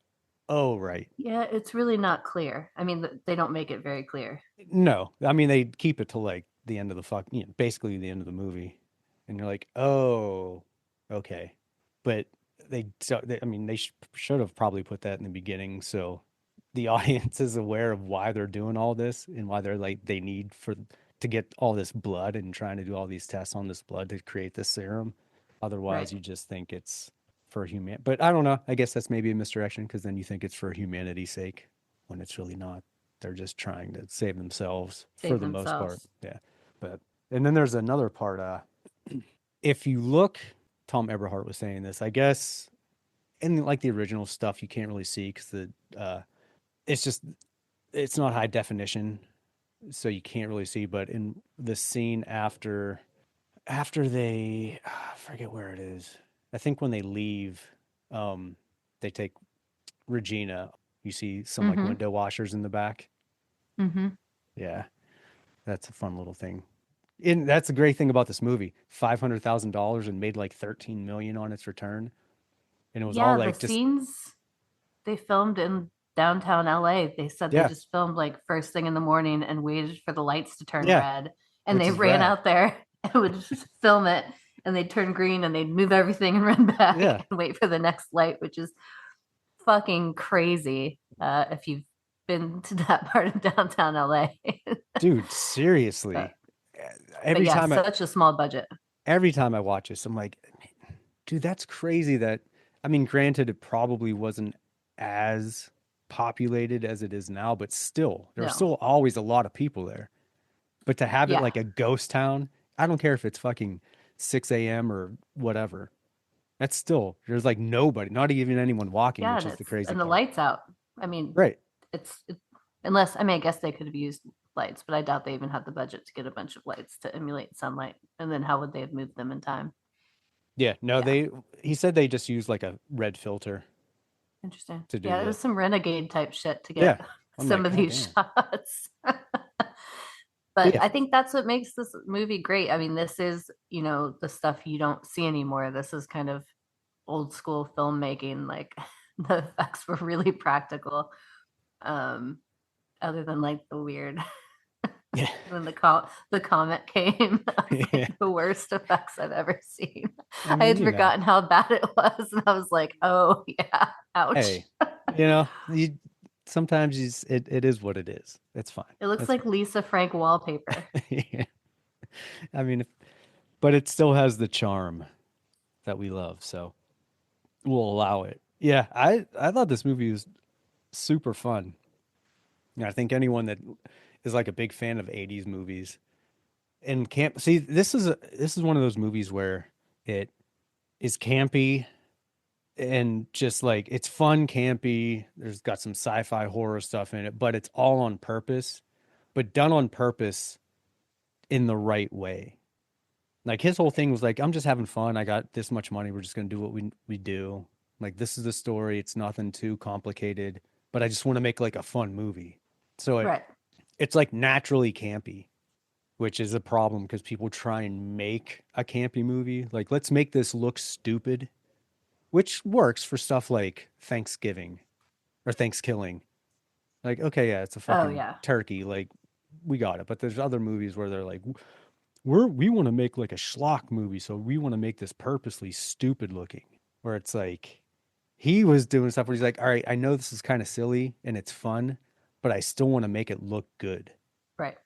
oh right. Yeah, it's really not clear. I mean, they don't make it very clear. No, I mean they keep it to like the end of basically the end of the movie, and you're like, oh, okay, but I mean, they should have probably put that in the beginning, so the audience is aware of why they're doing all this and why they're like they need to get all this blood and trying to do all these tests on this blood to create this serum. Otherwise, Right. you just think it's for human. But I don't know. I guess that's maybe a misdirection because then you think it's for humanity's sake when it's really not. They're just trying to save themselves for Save the most part. themselves. Yeah. But and then there's another part. If you look, Thom Eberhardt was saying this. I guess in like the original stuff, you can't really see because it's just it's not high definition, so you can't really see. But in the scene after they I forget where it is. I think when they leave, they take Regina. You see some like Mm-hmm. window washers in the back. Mm-hmm. Yeah, that's a fun little thing. And that's the great thing about this movie. $500,000 and made like 13 million on its return. And it was all Yeah, the like just scenes they filmed in downtown LA. They said they yeah, just filmed like first thing in the morning and waited for the lights to turn yeah, red. And which they is ran rad. out there and would just film it and they'd turn green and they'd move everything and run back Yeah, and wait for the next light, which is fucking crazy. If you've been to that part of downtown LA. dude, but seriously. but Every yeah, time I such a small budget. every time I watch this, I'm like, dude, that's crazy that I mean, granted it probably wasn't as populated as it is now, but still, there are No. still always a lot of people there. But to have it Yeah. like a ghost town, I don't care if it's fucking 6 a.m. or whatever. That's still there's like nobody, not even anyone walking, Yeah, which and is the it's crazy and the part. lights out. I mean, Right. unless I mean, I guess they could have used lights, but I doubt they even had the budget to get a bunch of lights to emulate sunlight. And then how would they have moved them in time? Yeah. No, Yeah, he said they just used like a red filter interesting. to do Yeah, it the was some renegade type shit to yeah. get I'm some like, of God these damn. shots. But But yeah, I think that's what makes this movie great. I mean, this is, the stuff you don't see anymore. This is kind of old school filmmaking. Like the effects were really practical. Um, other than like the weird yeah. when the comet came, that was Yeah. like the worst effects I've ever seen. I I mean, had forgotten how bad it was, and I was like, "Oh yeah, ouch!" hey, you sometimes it is what it is. It's fine. It looks It's like Lisa Frank wallpaper. fine. Yeah. I mean, but it still has the charm that we love, so we'll allow it. Yeah, I thought this movie was super fun. And I think anyone that is like a big fan of 80s movies and can't see this is one of those movies where it is campy and just like it's fun campy. There's got some sci-fi horror stuff in it, but it's all on purpose, but done on purpose in the right way. Like his whole thing was like, I'm just having fun. I got this much money. We're just gonna do what we do. Like this is the story. It's nothing too complicated, but I just want to make like a fun movie. So Right. it's like naturally campy, which is a problem because people try and make a campy movie. Like let's make this look stupid, which works for stuff like Thanksgiving or Thanksgiving. Like okay, yeah, it's a Oh fucking yeah. turkey. Like we got it. But there's other movies where they're like, we want to make like a schlock movie, so we want to make this purposely stupid looking. Where it's like he was doing stuff where he's like, all right, I know this is kind of silly and it's fun, but I still want to make it look good. Right.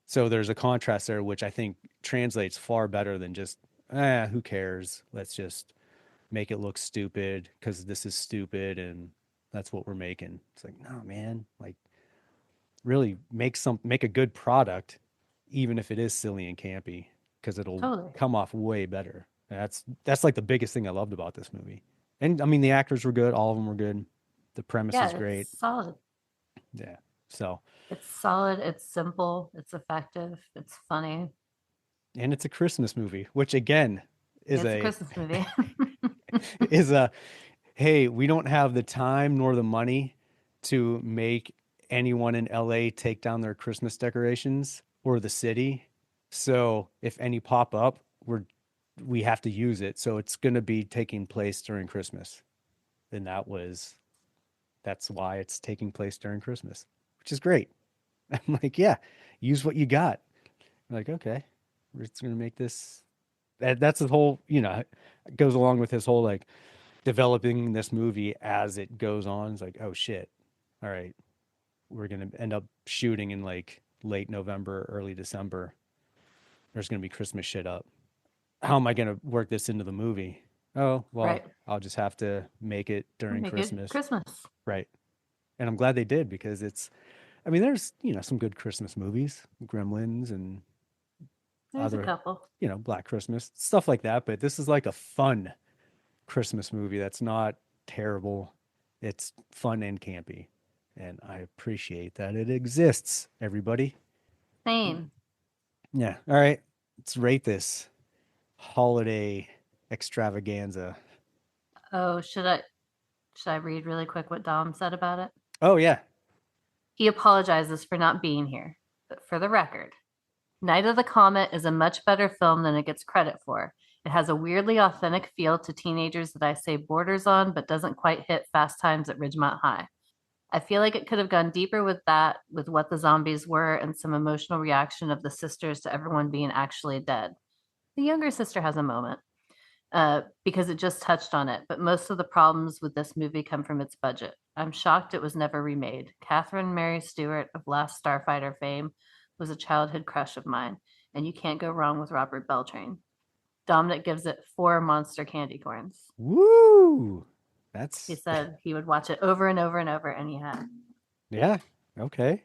So there's a contrast there, which I think translates far better than just, who cares? Let's just make it look stupid because this is stupid and that's what we're making. It's like, no, man, like really make a good product, even if it is silly and campy, because it'll Totally. come off way better. That's like the biggest thing I loved about this movie. And I mean, the actors were good. All of them were good. The premise Yeah, is great. it's solid. Yeah. So, It's solid. It's simple. It's effective. It's funny. and it's a Christmas movie, which again is It's a Christmas movie. is a, hey, we don't have the time nor the money to make anyone in LA take down their Christmas decorations or the city. So if any pop up, we have to use it. So it's going to be taking place during Christmas. And that's why it's taking place during Christmas, which is great. I'm like, yeah, use what you got. I'm like, okay, we're just going to make this. That's the whole, it goes along with his whole like developing this movie as it goes on. It's like, oh shit. All right. We're going to end up shooting in like late November, early December. There's going to be Christmas shit up. How am I going to work this into the movie? Oh, well, Right. I'll just have to make it during Make it Christmas. Christmas. Right. And I'm glad they did because I mean, there's, some good Christmas movies, Gremlins and There's a other, couple. Black Christmas, stuff like that. But this is like a fun Christmas movie that's not terrible. It's fun and campy. And I appreciate that it exists, everybody. Same. Yeah. All right. Let's rate this holiday extravaganza. Oh, should I read really quick what Dom said about it? Oh, yeah. He apologizes for not being here, but for the record, Night of the Comet is a much better film than it gets credit for. It has a weirdly authentic feel to teenagers that I say borders on, but doesn't quite hit Fast Times at Ridgemont High. I feel like it could have gone deeper with that, with what the zombies were and some emotional reaction of the sisters to everyone being actually dead. The younger sister has a moment because it just touched on it, but most of the problems with this movie come from its budget. I'm shocked it was never remade. Catherine Mary Stewart of Last Starfighter fame was a childhood crush of mine, and you can't go wrong with Robert Beltran. Dominic gives it 4 monster candy corns. Woo! He said he would watch it over and over and over, and he had. Yeah. Okay.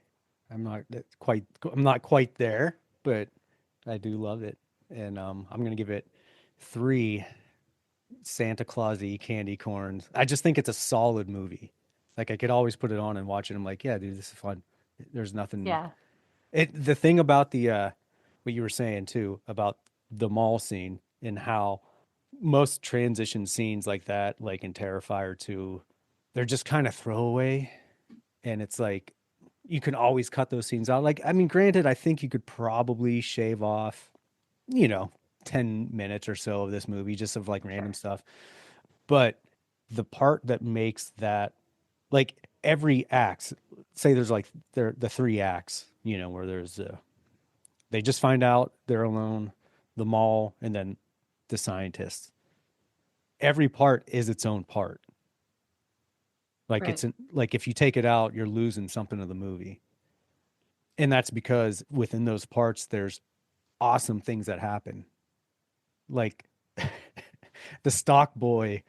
I'm not quite there, but I do love it. And I'm going to give it 3 Santa Claus-y candy corns. I just think it's a solid movie. Like I could always put it on and watch it. I'm like, yeah, dude, this is fun. There's nothing. Yeah. The thing about what you were saying too, about the mall scene and how most transition scenes like that, like in Terrifier 2, they're just kind of throwaway. And it's like, you can always cut those scenes out. Like, I mean, granted, I think you could probably shave off, 10 minutes or so of this movie just of like random stuff. But the part that makes that, like every act, say there's like the 3 acts, where there's they just find out they're alone, the mall, and then the scientists. Every part is its own part. Like Right. like if you take it out, you're losing something of the movie. And that's because within those parts, there's awesome things that happen. Like the stock boy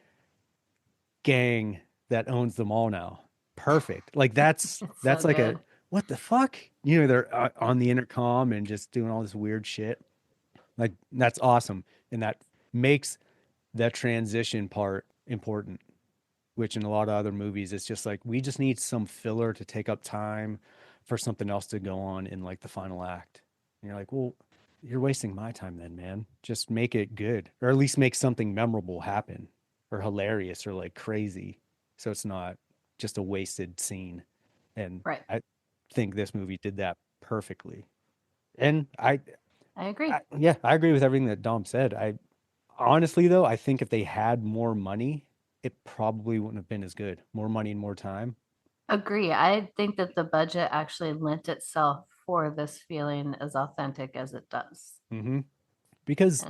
gang that owns the mall now. Perfect. Like that's So like good. what the fuck? They're on the intercom and just doing all this weird shit. Like that's awesome. And that makes that transition part important, which in a lot of other movies, it's just like, we just need some filler to take up time for something else to go on in like the final act. And you're like, well, you're wasting my time then, man. Just make it good, or at least make something memorable happen or hilarious or like crazy. So it's not just a wasted scene. And Right. I think this movie did that perfectly. And I agree. I agree with everything that Dom said. I honestly, though, I think if they had more money, it probably wouldn't have been as good. More money and more time. Agree. I think that the budget actually lent itself for this feeling as authentic as it does. Mm-hmm. Because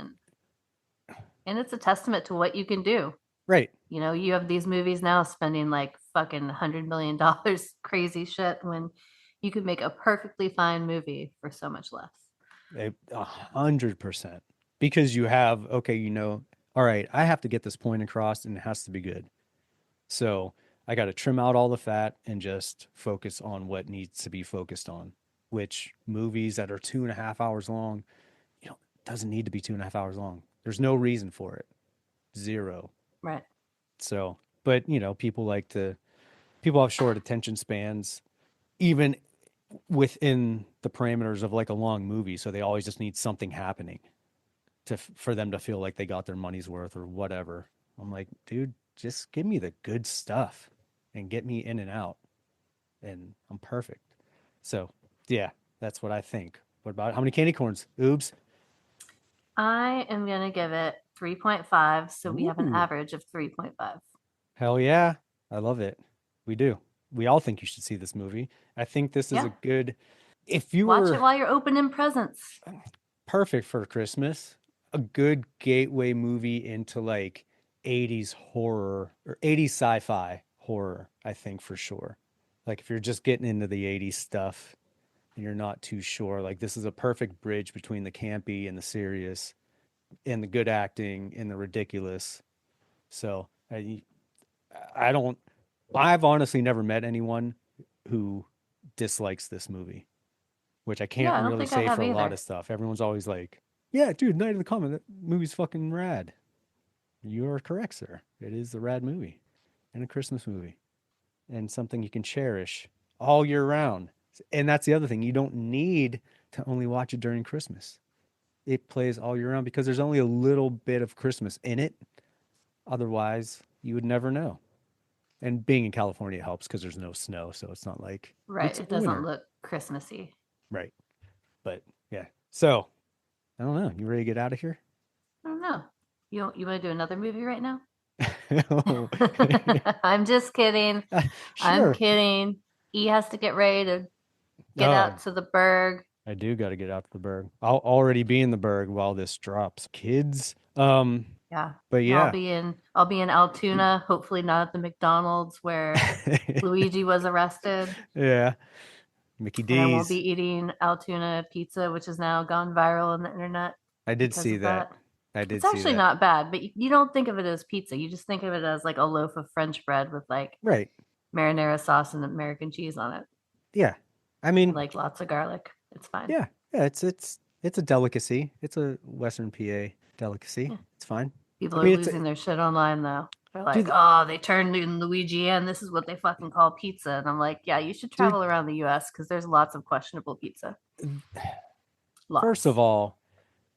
and it's a testament to what you can do. right. You know, you have these movies now spending like fucking $100 million, crazy shit, when you could make a perfectly fine movie for so much less. 100%. Because you have, okay, you know, all right, I have to get this point across and it has to be good. So I got to trim out all the fat and just focus on what needs to be focused on, which movies that are 2.5 hours long, you know, doesn't need to be 2.5 hours long. There's no reason for it. Zero. Right. So, but you know, people have short attention spans, even within the parameters of like a long movie. So they always just need something happening for them to feel like they got their money's worth or whatever. I'm like, dude, just give me the good stuff and get me in and out, and I'm perfect. So yeah, that's what I think. What about how many candy corns? Oops. I am going to give it 3.5. So we have an Ooh. average of 3.5. Hell yeah. I love it. We do. We all think you should see this movie. I think this is a good, if you watch were it while you're opening presents. perfect for Christmas, a good gateway movie into like 80s horror or 80s sci-fi horror, I think for sure. Like if you're just getting into the 80s stuff and you're not too sure, like this is a perfect bridge between the campy and the serious and the good acting and the ridiculous. So I've honestly never met anyone who dislikes this movie, which I can't don't really think I say have for a lot either. of stuff. Everyone's always like, yeah, dude, Night of the Comet, that movie's fucking rad. You are correct, sir. It is a rad movie and a Christmas movie and something you can cherish all year round. And that's the other thing. You don't need to only watch it during Christmas. It plays all year round because there's only a little bit of Christmas in it. Otherwise, you would never know. And being in California helps because there's no snow, so it's not like Right. It doesn't look Christmassy. right. But yeah. So I don't know. You ready to get out of here? I don't know. You want to do another movie right now? Oh. I'm just kidding. Sure. I'm kidding. He has to get ready to get out to the burg. I do got to get out to the burg. I'll already be in the burg while this drops. Kids. Yeah. But yeah. I'll be in Altoona, hopefully not at the McDonald's where Luigi was arrested. Yeah. Mickey D's. And I won't be eating Altoona pizza, which has now gone viral on the internet. I did see that. It's actually not bad, but you don't think of it as pizza. You just think of it as like a loaf of French bread with like marinara sauce and American cheese on it. Yeah. I mean, like lots of garlic. It's fine. Yeah. Yeah. It's a delicacy. It's a Western PA delicacy. Yeah. It's fine. People are losing their shit online though. They're like, oh, they turned in Luigi in. This is what they fucking call pizza. And I'm like, yeah, you should travel around the US because there's lots of questionable pizza. Lots. First of all,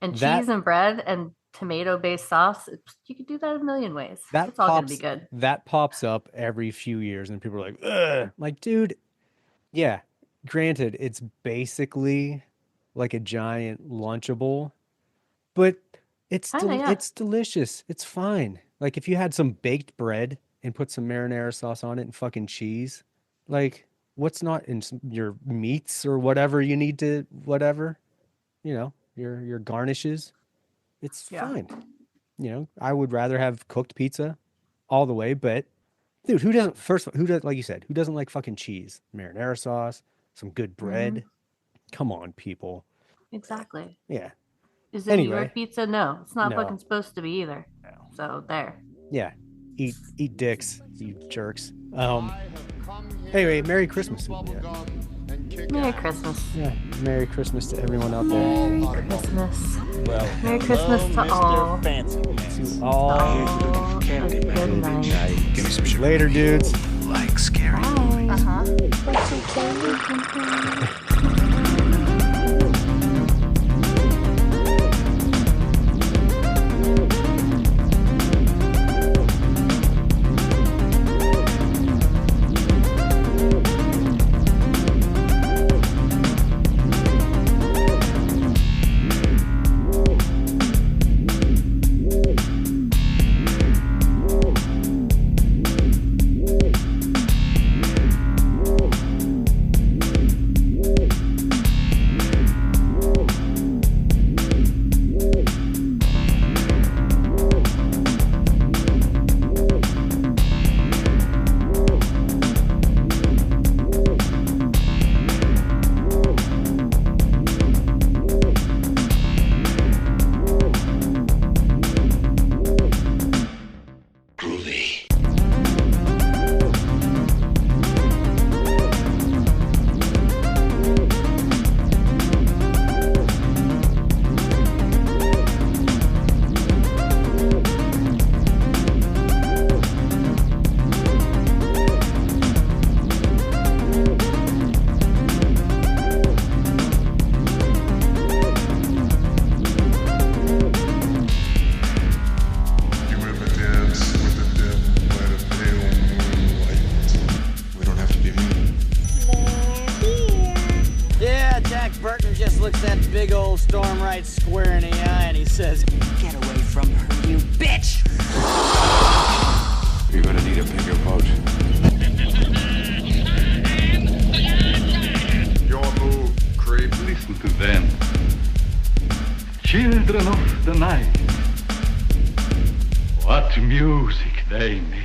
and cheese and bread and tomato-based sauce, you could do that a million ways. It's all gonna be good. That pops up every few years, and people are like, ugh. Like, dude, yeah. Granted, it's basically like a giant Lunchable, but it's delicious. It's fine. Like if you had some baked bread and put some marinara sauce on it and fucking cheese, like what's not in your meats or whatever you need to, whatever, you know, your garnishes. It's fine. You know, I would rather have cooked pizza all the way, but dude, who doesn't, like you said, who doesn't like fucking cheese, marinara sauce, some good bread? Mm-hmm. Come on, people. Exactly. Yeah. Is it New York pizza? No, it's not fucking supposed to be either. No. So there. Yeah. Eat dicks, you jerks. Anyway, Merry Christmas. Merry Christmas. Yeah. Merry Christmas to everyone out there. Merry Christmas. Well, Merry Christmas to Mr. all. Fancy. To all. Oh, Candy, good man. night. Give me some sugar. Later, dudes. Like scary Bye. movies. Want some candy? looks that big old storm right square in the eye and he says, "Get away from her, you bitch!" You're gonna need a bigger boat. Your move, creep. Listen to them. Children of the night. What music they make.